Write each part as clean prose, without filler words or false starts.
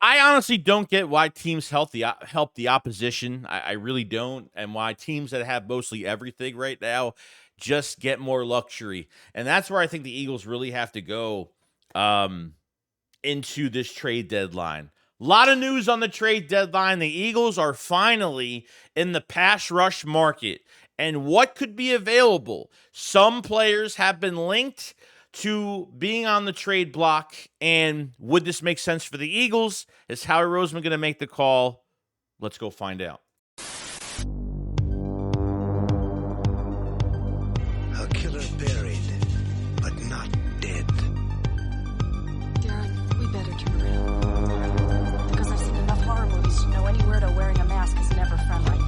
I honestly don't get why teams help the opposition. I really don't, and why teams that have mostly everything right now just get more luxury. And that's where I think the Eagles really have to go um, into this trade deadline. A lot of news on the trade deadline. The Eagles are finally in the pass rush market. And what could be available? Some players have been linked to being on the trade block. And would this make sense for the Eagles? Is Howie Roseman going to make the call? Let's go find out. A killer buried, but not dead. Darren, we better turn around. Because I've seen enough horror movies to know any weirdo wearing a mask is never friendly.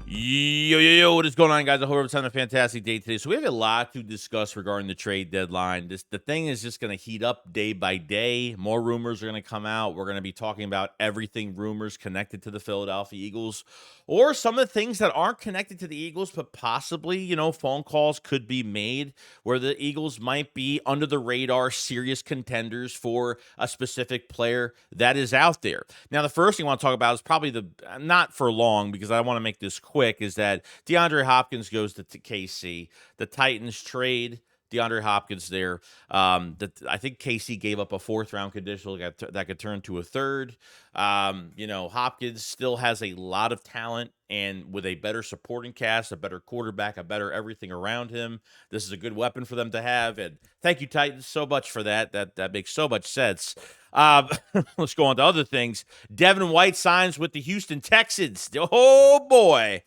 Yo, what is going on, guys? I hope everyone's having a fantastic day today. So we have a lot to discuss regarding the trade deadline. The thing is just going to heat up day by day. More rumors are going to come out. We're going to be talking about everything rumors connected to the Philadelphia Eagles, or some of the things that aren't connected to the Eagles, but possibly, phone calls could be made where the Eagles might be under the radar, serious contenders for a specific player that is out there. Now, the first thing I want to talk about is probably not for long, because I want to make this quick, is that DeAndre Hopkins goes to KC. The Titans trade DeAndre Hopkins there. I think KC gave up a 4th-round conditional that could turn to a 3rd. Hopkins still has a lot of talent, and with a better supporting cast, a better quarterback, a better everything around him, this is a good weapon for them to have. And thank you, Titans, so much for that. That makes so much sense. Let's go on to other things. Devin White signs with the Houston Texans. Oh, boy.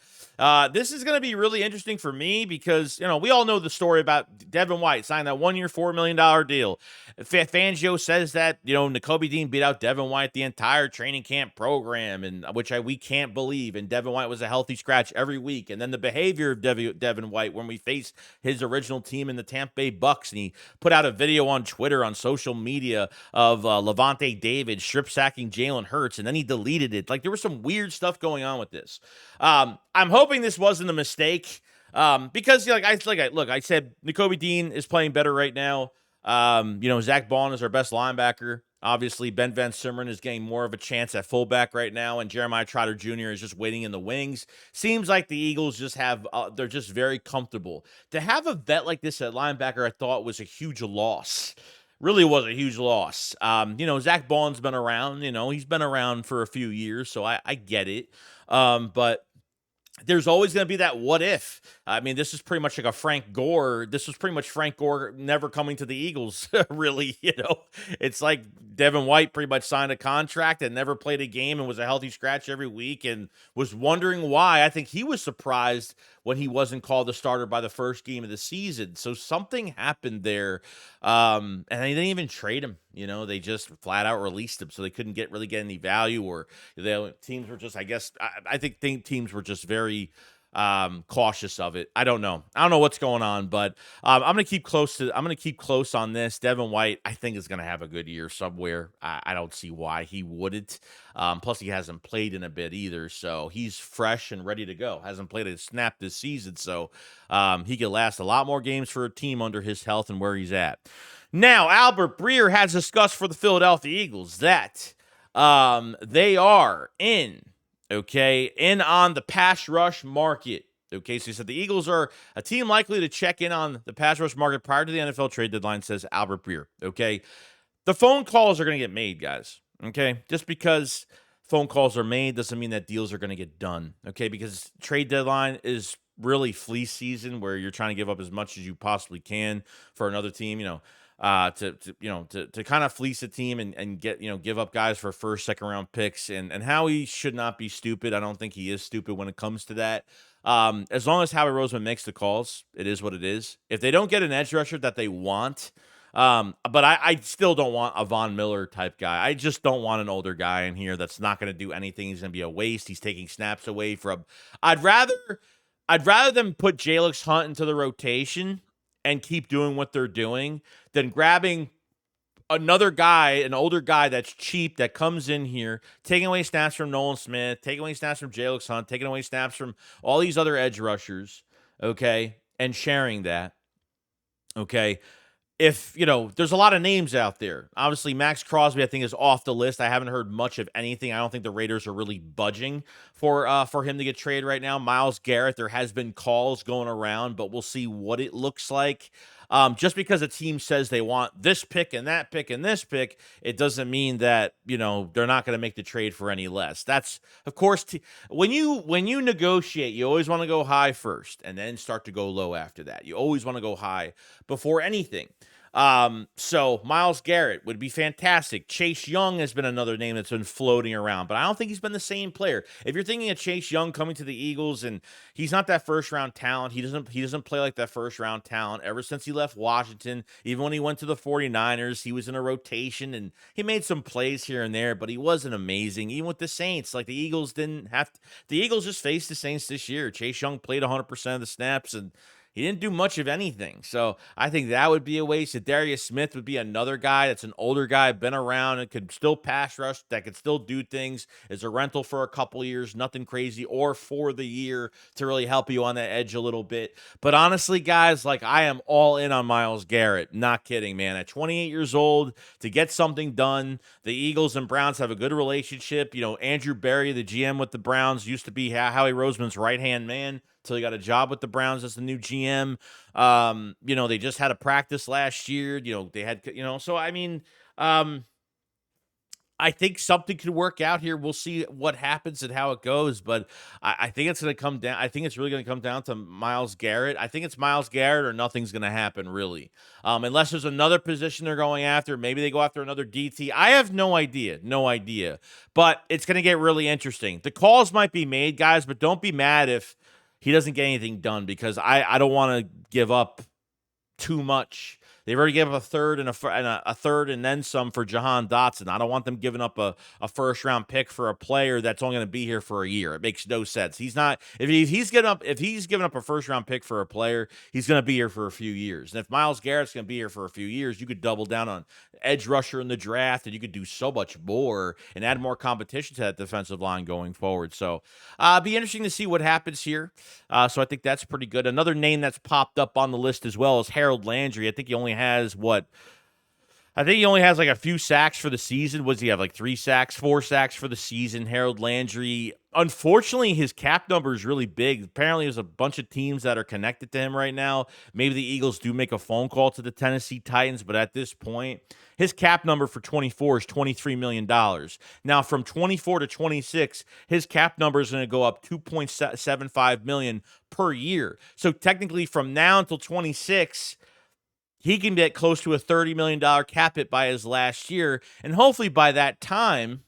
This is going to be really interesting for me because, we all know the story about Devin White signing that 1-year, $4 million deal. Fangio says that, Nakobe Dean beat out Devin White the entire training camp program, and we can't believe. And Devin White was a healthy scratch every week. And then the behavior of Devin White when we faced his original team in the Tampa Bay Bucks, and he put out a video on Twitter, on social media, of Levante David strip sacking Jalen Hurts, and then he deleted it. Like, there was some weird stuff going on with this. I'm hoping this wasn't a mistake, because I said Nakobe Dean is playing better right now. Zach Bond is our best linebacker. Obviously, Ben Van Simmeren is getting more of a chance at fullback right now, and Jeremiah Trotter Jr. is just waiting in the wings. Seems like the Eagles just they're just very comfortable. To have a vet like this at linebacker, I thought was a huge loss. Really was a huge loss. Zach Bond's been around. He's been around for a few years, so I get it. But there's always going to be that what if. I mean, this is pretty much like a Frank Gore. This was pretty much Frank Gore never coming to the Eagles, really. It's like Devin White pretty much signed a contract and never played a game and was a healthy scratch every week and was wondering why. I think he was surprised when he wasn't called the starter by the first game of the season. So something happened there, and they didn't even trade him. They just flat out released him, so they couldn't really get any value, or the teams were just, I think teams were just very cautious of it. I don't know what's going on, but I'm gonna keep close on this. Devin White, I think, is gonna have a good year somewhere. I don't see why he wouldn't. Plus, he hasn't played in a bit either, so he's fresh and ready to go. Hasn't played a snap this season, so he could last a lot more games for a team under his health and where he's at. Now, Albert Breer has discussed for the Philadelphia Eagles that they are in on the pass rush market. Okay, so he said the Eagles are a team likely to check in on the pass rush market prior to the NFL trade deadline, says Albert Breer. Okay, the phone calls are going to get made, guys. Okay, just because phone calls are made doesn't mean that deals are going to get done. Okay, because trade deadline is really fleece season, where you're trying to give up as much as you possibly can for another team. To kind of fleece a team and get, give up guys for first, second round picks. And Howie should not be stupid. I don't think he is stupid when it comes to that. As long as Howie Roseman makes the calls, it is what it is. If they don't get an edge rusher that they want, but I still don't want a Von Miller type guy. I just don't want an older guy in here that's not going to do anything. He's going to be a waste. He's taking snaps away from. I'd rather them put Jalix Hunt into the rotation and keep doing what they're doing than grabbing another guy, an older guy that's cheap, that comes in here, taking away snaps from Nolan Smith, taking away snaps from Jalix Hunt, taking away snaps from all these other edge rushers, okay, and sharing that, okay. if, there's a lot of names out there. Obviously, Max Crosby, I think, is off the list. I haven't heard much of anything. I don't think the Raiders are really budging for him to get traded right now. Myles Garrett, there has been calls going around, but we'll see what it looks like. Just because a team says they want this pick and that pick and this pick, it doesn't mean that, they're not going to make the trade for any less. That's, of course, when you negotiate, you always want to go high first and then start to go low after that. You always want to go high before anything. So Myles Garrett would be fantastic. Chase Young has been another name that's been floating around, but I don't think he's been the same player. If you're thinking of Chase Young coming to the Eagles, and he's not that first round talent, he doesn't play like that first round talent ever since he left Washington. Even when he went to the 49ers, he was in a rotation and he made some plays here and there, but he wasn't amazing. Even with the Saints, like the Eagles just faced the Saints this year. Chase Young played 100% of the snaps, and he didn't do much of anything. So I think that would be a waste. Darius Smith would be another guy that's an older guy, been around and could still pass rush, that could still do things, is a rental for a couple years, nothing crazy, or for the year to really help you on that edge a little bit. But honestly, guys, like, I am all in on Myles Garrett. Not kidding, man. At 28 years old, to get something done, the Eagles and Browns have a good relationship. Andrew Berry, the GM with the Browns, used to be Howie Roseman's right-hand man till he got a job with the Browns as the new GM. They just had a practice last year. They had, so I mean, I think something could work out here. We'll see what happens and how it goes, but I think it's going to come down. I think it's really going to come down to Myles Garrett. I think it's Myles Garrett or nothing's going to happen, really. Unless there's another position they're going after. Maybe they go after another DT. I have no idea. But it's going to get really interesting. The calls might be made, guys, but don't be mad if he doesn't get anything done, because I don't want to give up too much. They've already given up a third and a third and then some for Jahan Dotson. I don't want them giving up a first round pick for a player that's only going to be here for a year. It makes no sense. He's not if he's giving up a first round pick for a player, he's going to be here for a few years. And if Myles Garrett's going to be here for a few years, you could double down on edge rusher in the draft, and you could do so much more and add more competition to that defensive line going forward. So be interesting to see what happens here. So I think that's pretty good. Another name that's popped up on the list as well is Harold Landry. I think he only has like a few sacks for the season. What does he have? Like 4 sacks for the season. Harold Landry. Unfortunately, his cap number is really big. Apparently, there's a bunch of teams that are connected to him right now. Maybe the Eagles do make a phone call to the Tennessee Titans, but at this point, his cap number for 24 is $23 million. Now, from 24 to 26, his cap number is going to go up $2.75 million per year. So technically, from now until 26, he can get close to a $30 million cap hit by his last year, and hopefully by that time,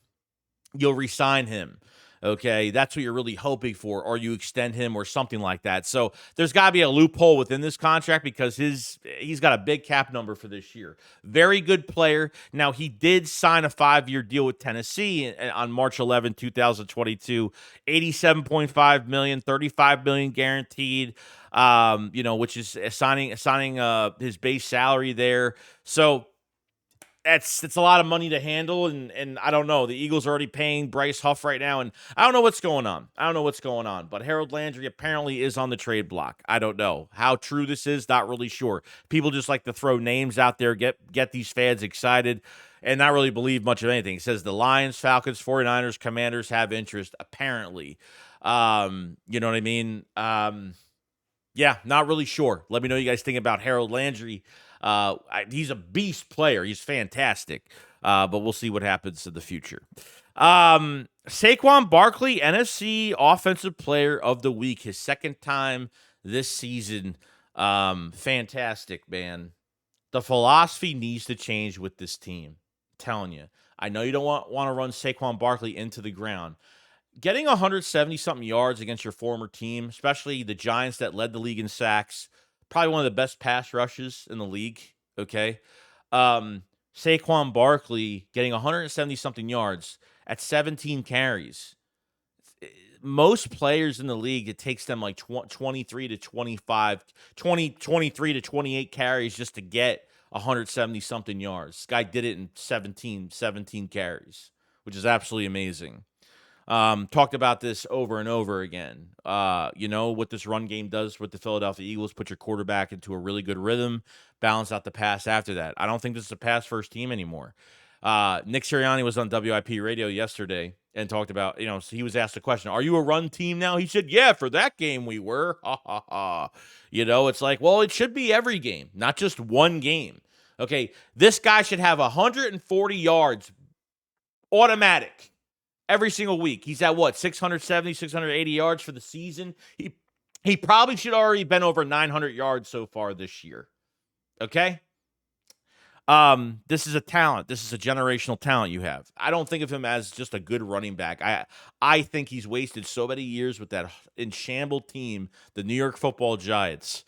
you'll re-sign him. Okay, that's what you're really hoping for, or you extend him or something like that. So there's got to be a loophole within this contract, because he's got a big cap number for this year. Very good player. Now, he did sign a 5-year deal with Tennessee on March 11, 2022, $87.5 million, $35 million guaranteed. Which is signing his base salary there. So it's a lot of money to handle, and I don't know. The Eagles are already paying Bryce Huff right now, and I don't know what's going on. But Harold Landry apparently is on the trade block. I don't know how true this is. Not really sure. People just like to throw names out there, get these fans excited, and not really believe much of anything. It says the Lions, Falcons, 49ers, Commanders have interest, apparently. You know what I mean? Yeah, not really sure. Let me know what you guys think about Harold Landry. He's a beast player. He's fantastic. But we'll see what happens in the future. Saquon Barkley, NFC Offensive Player of the Week, his second time this season. Fantastic, man. The philosophy needs to change with this team. I'm telling you. I know you don't want to run Saquon Barkley into the ground. Getting 170-something yards against your former team, especially the Giants that led the league in sacks, probably one of the best pass rushes in the league, okay? Saquon Barkley getting 170-something yards at 17 carries. Most players in the league, it takes them like 23 to 28 carries just to get 170-something yards. This guy did it in 17 carries, which is absolutely amazing. Talked about this over and over again. What this run game does with the Philadelphia Eagles, put your quarterback into a really good rhythm, balance out the pass after that. I don't think this is a pass-first team anymore. Nick Sirianni was on WIP radio yesterday and talked about, so he was asked a question, are you a run team now? He said, yeah, for that game we were. Ha, ha, ha. It's like, well, it should be every game, not just one game. Okay, this guy should have 140 yards automatic every single week. He's at what, 670, 680 yards for the season? He probably should already been over 900 yards so far this year. Okay? This is a talent. This is a generational talent you have. I don't think of him as just a good running back. I think he's wasted so many years with that in shamble team, the New York Football Giants,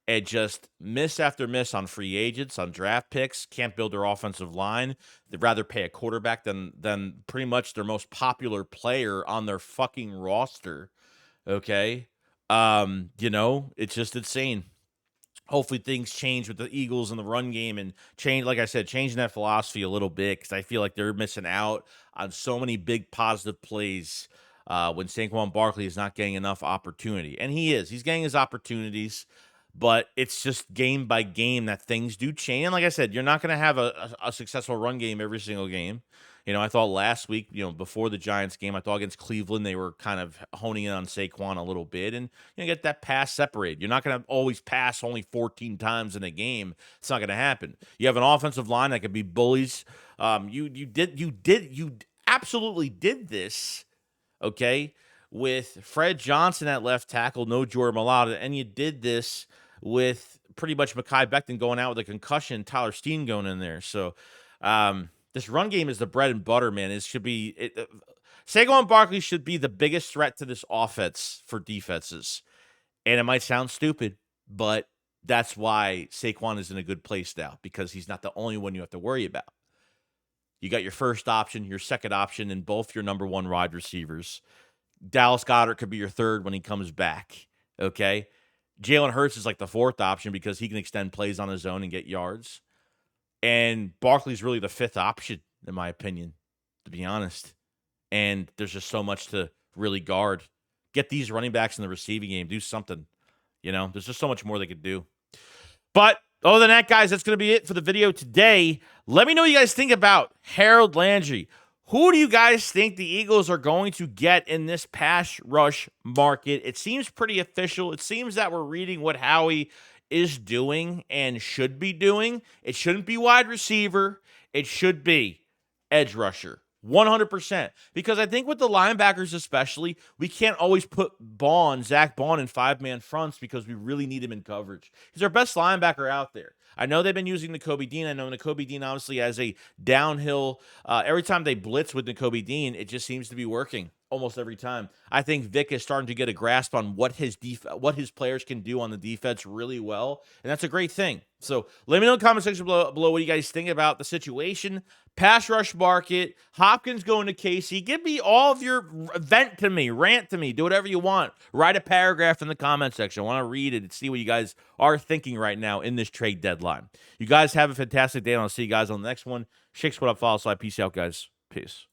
and just miss after miss on free agents, on draft picks, can't build their offensive line. They'd rather pay a quarterback than pretty much their most popular player on their fucking roster. Okay? It's just insane. Hopefully things change with the Eagles and the run game and change, like I said, changing that philosophy a little bit because I feel like they're missing out on so many big positive plays when Saquon Barkley is not getting enough opportunity. And he is. He's getting his opportunities, but it's just game by game that things do change. And like I said, you're not going to have a successful run game every single game. I thought last week, before the Giants game, I thought against Cleveland, they were kind of honing in on Saquon a little bit and get that pass separated. You're not going to always pass only 14 times in a game. It's not going to happen. You have an offensive line that could be bullies. You absolutely did this, okay, with Fred Johnson at left tackle, no Jordan Mailata, and you did this with pretty much Mekhi Becton going out with a concussion, Tyler Steen going in there. So, this run game is the bread and butter, man. Saquon Barkley should be the biggest threat to this offense for defenses. And it might sound stupid, but that's why Saquon is in a good place now, because he's not the only one you have to worry about. You got your first option, your second option, and both your number one wide receivers. Dallas Goedert could be your third when he comes back, okay? Jalen Hurts is like the fourth option because he can extend plays on his own and get yards. And Barkley's really the fifth option, in my opinion, to be honest. And there's just so much to really guard. Get these running backs in the receiving game. Do something. There's just so much more they could do. But other than that, guys, that's going to be it for the video today. Let me know what you guys think about Harold Landry. Who do you guys think the Eagles are going to get in this pass rush market? It seems pretty official. It seems that we're reading what Howie is doing and should be doing. It shouldn't be wide receiver. It should be edge rusher. 100%. Because I think with the linebackers especially, we can't always put Zach Bond in five-man fronts because we really need him in coverage. He's our best linebacker out there. I know they've been using Nakobe Dean. I know Nakobe Dean obviously has a downhill. Every time they blitz with Nakobe Dean, it just seems to be working almost every time. I think Vic is starting to get a grasp on what his players can do on the defense really well, and that's a great thing. So let me know in the comment section below what you guys think about the situation. Pass rush market, Hopkins going to Casey. Give me all of your rant to me, do whatever you want. Write a paragraph in the comment section. I want to read it and see what you guys are thinking right now in this trade deadline. You guys have a fantastic day, and I'll see you guys on the next one. Shake Squad up, follow slide. Peace out, guys. Peace.